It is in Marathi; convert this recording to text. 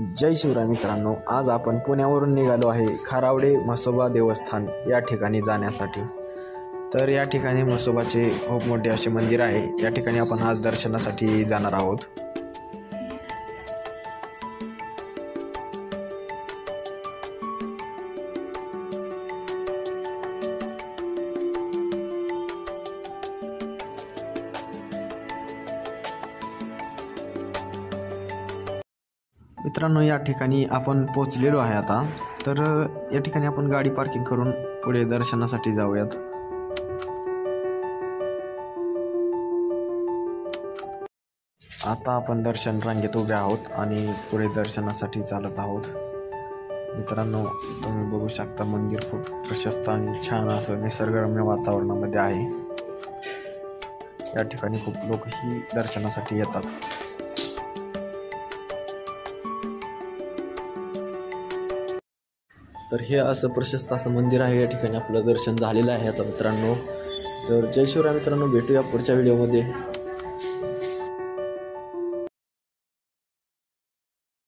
जय शिवराय मित्रांनो, आज आपण पुण्यावरून निघालो आहे खारावडे म्हसोबा देवस्थान या ठिकाणी जाण्यासाठी। तर या ठिकाणी म्हसोबाचे खूप मोठे असे मंदिर आहे। या ठिकाणी आपण आज दर्शनासाठी जाणार आहोत। मित्रांनो, या ठिकाणी आपण पोहोचलेलो आहे आता। तर या ठिकाणी आपण गाडी पार्किंग करून पुढे दर्शनासाठी जाऊयात। आता आपण दर्शन रांगेत उभे आहोत आणि पुढे दर्शनासाठी चालत आहोत। मित्रांनो, तुम्ही बघू शकता मंदिर खूप प्रशस्त आणि छान असं निसर्गरम्य वातावरणामध्ये आहे। या ठिकाणी खूप लोक ही दर्शनासाठी येतात। तर हे असं प्रशस्त असं मंदिर आहे। या ठिकाणी आपलं दर्शन झालेलं आहे आता मित्रांनो। तर जय शिवराय मित्रांनो, भेटूया पुढच्या व्हिडिओमध्ये।